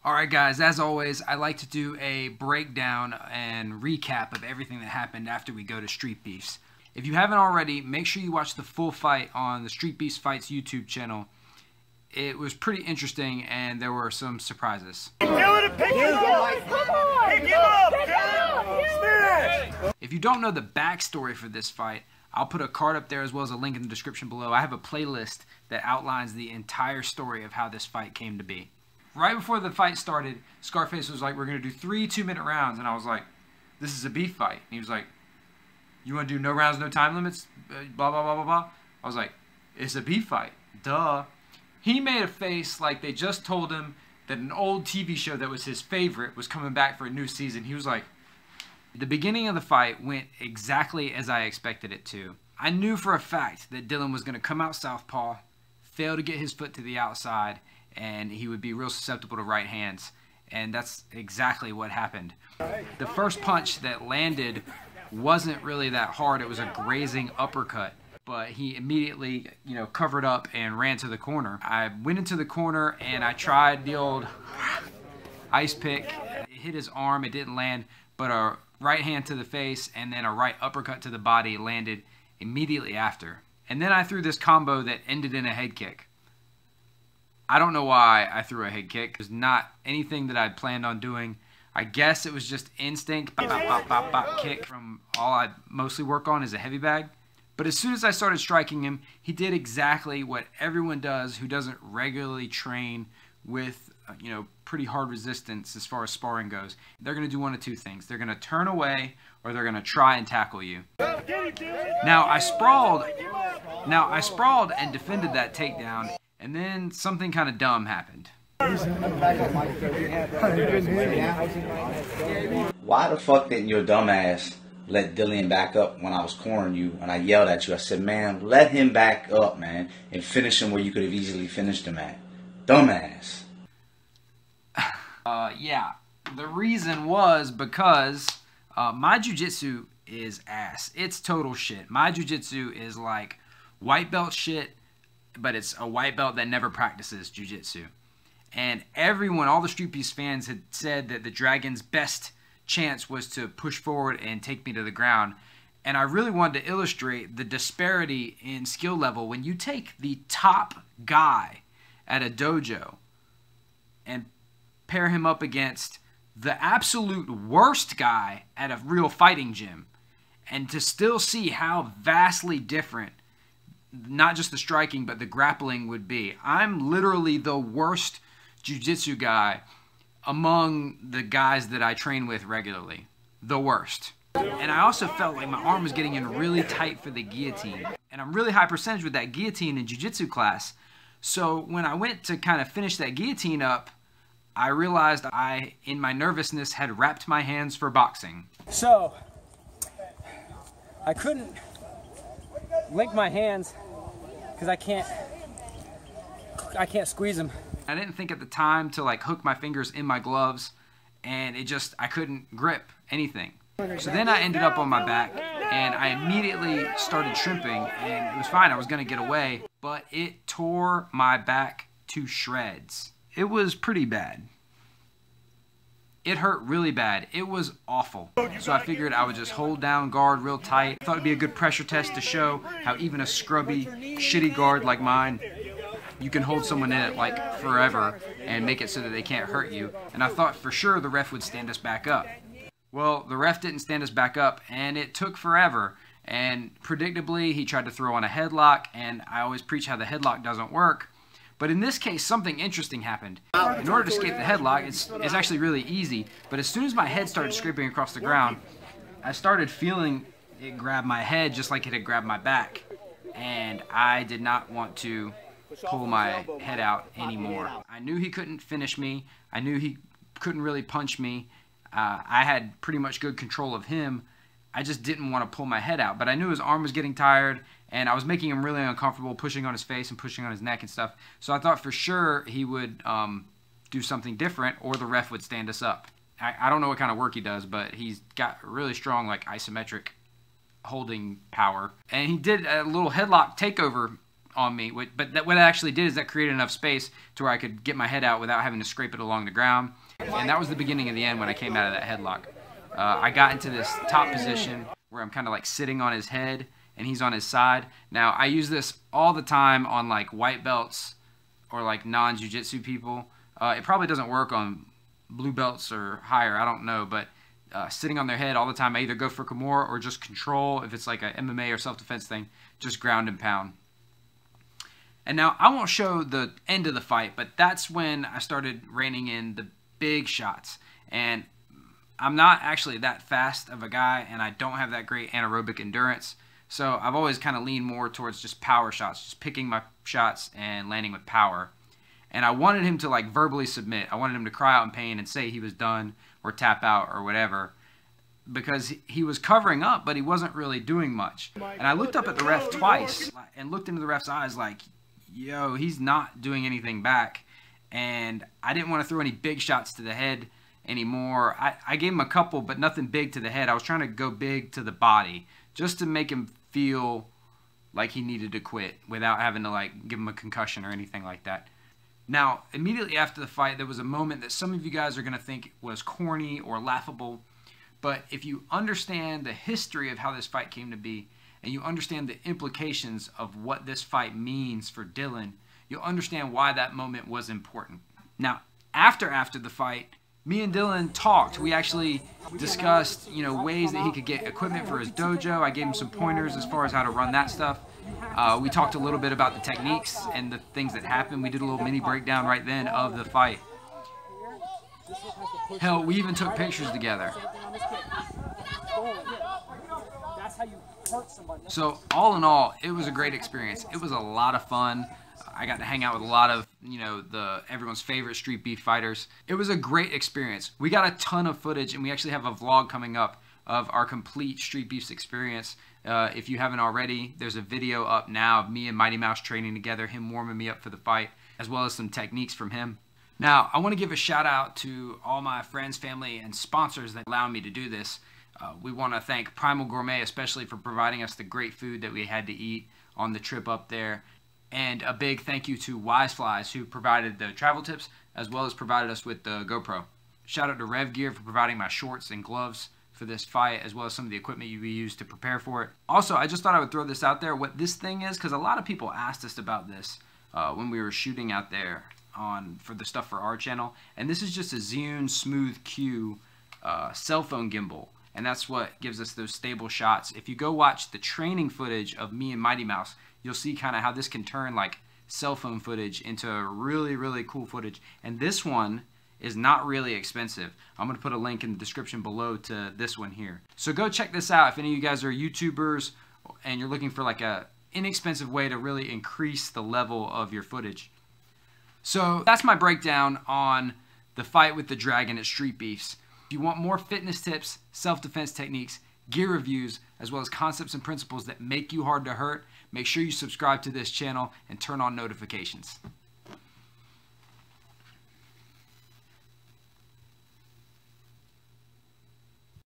Alright guys, as always, I like to do a breakdown and recap of everything that happened after we go to Streetbeefs. If you haven't already, make sure you watch the full fight on the Streetbeefs Fights YouTube channel. It was pretty interesting and there were some surprises. If you don't know the backstory for this fight, I'll put a card up there as well as a link in the description below. I have a playlist that outlines the entire story of how this fight came to be. Right before the fight started, Scarface was like, we're going to do 3 2-minute rounds. And I was like, this is a beef fight. And he was like, you want to do no rounds, no time limits? Blah, blah, blah, blah, blah. I was like, it's a beef fight. Duh. He made a face like they just told him that an old TV show that was his favorite was coming back for a new season. He was like, the beginning of the fight went exactly as I expected it to. I knew for a fact that Dylan was going to come out southpaw, fail to get his foot to the outside, and he would be real susceptible to right hands. And that's exactly what happened. The first punch that landed wasn't really that hard. It was a grazing uppercut. But he immediately, covered up and ran to the corner. I went into the corner and I tried the old ice pick. It hit his arm. It didn't land. But a right hand to the face and then a right uppercut to the body landed immediately after. And then I threw this combo that ended in a head kick. I don't know why I threw a head kick. It was not anything that I'd planned on doing. I guess it was just instinct. Bop, bop, bop, bop, kick from all I mostly work on is a heavy bag. But as soon as I started striking him, he did exactly what everyone does who doesn't regularly train with, pretty hard resistance as far as sparring goes. They're going to do one of two things. They're going to turn away or they're going to try and tackle you. Now I sprawled and defended that takedown. And then something kind of dumb happened. Why the fuck didn't your dumb ass let Dylan back up when I was cornering you and I yelled at you? I said, man, let him back up, man, and finish him where you could have easily finished him at. Dumbass. Yeah. The reason was because my jiu-jitsu is ass. It's total shit. My jiu-jitsu is like white belt shit, but it's a white belt that never practices jiu-jitsu. And everyone, all the Streetbeefs fans had said that the Dragon's best chance was to push forward and take me to the ground. And I really wanted to illustrate the disparity in skill level when you take the top guy at a dojo and pair him up against the absolute worst guy at a real fighting gym, and to still see how vastly different not just the striking, but the grappling would be. I'm literally the worst jiu-jitsu guy among the guys that I train with regularly. The worst. And I also felt like my arm was getting in really tight for the guillotine. And I'm really high percentage with that guillotine in jiu-jitsu class. So when I went to kind of finish that guillotine up, I realized I, in my nervousness, had wrapped my hands for boxing. So, I couldn't link my hands because I can't squeeze them. I didn't think at the time to like hook my fingers in my gloves, and I couldn't grip anything. So then I ended up on my back and I immediately started shrimping, and it was fine. I was gonna get away, but it tore my back to shreds. It was pretty bad. It hurt really bad. It was awful. So I figured I would just hold down guard real tight. I thought it'd be a good pressure test to show how even a scrubby, shitty guard like mine, you can hold someone in it like forever and make it so that they can't hurt you. And I thought for sure the ref would stand us back up. Well, the ref didn't stand us back up, and it took forever. And predictably, he tried to throw on a headlock, and I always preach how the headlock doesn't work. But in this case, something interesting happened. In order to escape the headlock, it's actually really easy. But as soon as my head started scraping across the ground, I started feeling it grab my head just like it had grabbed my back. And I did not want to pull my head out anymore. I knew he couldn't finish me. I knew he couldn't really punch me. I had pretty much good control of him. I just didn't want to pull my head out. But I knew his arm was getting tired, and I was making him really uncomfortable, pushing on his face and pushing on his neck and stuff. So I thought for sure he would do something different, or the ref would stand us up. I don't know what kind of work he does, but he's got really strong, like, isometric holding power. And he did a little headlock takeover on me. But what it actually did is that created enough space to where I could get my head out without having to scrape it along the ground. And that was the beginning of the end when I came out of that headlock. I got into this top position where I'm kind of like sitting on his head and he's on his side. Now, I use this all the time on like white belts or like non-jiu-jitsu people. It probably doesn't work on blue belts or higher, I don't know, but sitting on their head all the time, I either go for Kimura or just control. If it's like a MMA or self-defense thing, just ground and pound. And now I won't show the end of the fight, but that's when I started reining in the big shots. And I'm not actually that fast of a guy, and I don't have that great anaerobic endurance. So I've always kind of leaned more towards just power shots, just picking my shots and landing with power. And I wanted him to like verbally submit. I wanted him to cry out in pain and say he was done or tap out or whatever, because he was covering up, but he wasn't really doing much. And I looked up at the ref twice and looked into the ref's eyes like, yo, he's not doing anything back. And I didn't want to throw any big shots to the head anymore. I gave him a couple, but nothing big to the head. I was trying to go big to the body just to make him feel like he needed to quit without having to like give him a concussion or anything like that. Now, immediately after the fight, there was a moment that some of you guys are going to think was corny or laughable. But if you understand the history of how this fight came to be, and you understand the implications of what this fight means for Dylan, you'll understand why that moment was important. Now, after the fight, me and Dylan talked. We actually discussed, ways that he could get equipment for his dojo. I gave him some pointers as far as how to run that stuff. We talked a little bit about the techniques and the things that happened. We did a little mini breakdown right then of the fight. Hell, we even took pictures together. So all in all, it was a great experience. It was a lot of fun. I got to hang out with a lot of, everyone's favorite street beef fighters. It was a great experience. We got a ton of footage, and we actually have a vlog coming up of our complete Street Beefs experience. If you haven't already, there's a video up now of me and Mighty Mouse training together, him warming me up for the fight, as well as some techniques from him. Now, I want to give a shout out to all my friends, family, and sponsors that allow me to do this. We want to thank Primal Gourmet, especially for providing us the great food that we had to eat on the trip up there. And a big thank you to Wiseflys, who provided the travel tips, as well as provided us with the GoPro. Shout out to Rev Gear for providing my shorts and gloves for this fight, as well as some of the equipment we used to prepare for it. Also, I just thought I would throw this out there, what this thing is, because a lot of people asked us about this when we were shooting out there for the stuff for our channel. And this is just a Zhiyun Smooth Q cell phone gimbal. And that's what gives us those stable shots. If you go watch the training footage of me and Mighty Mouse, you'll see kind of how this can turn like cell phone footage into really, really cool footage. And this one is not really expensive. I'm going to put a link in the description below to this one here. So go check this out if any of you guys are YouTubers and you're looking for like a inexpensive way to really increase the level of your footage. So that's my breakdown on the fight with the Dragon at Street Beefs. If you want more fitness tips, self-defense techniques, gear reviews, as well as concepts and principles that make you hard to hurt, make sure you subscribe to this channel and turn on notifications.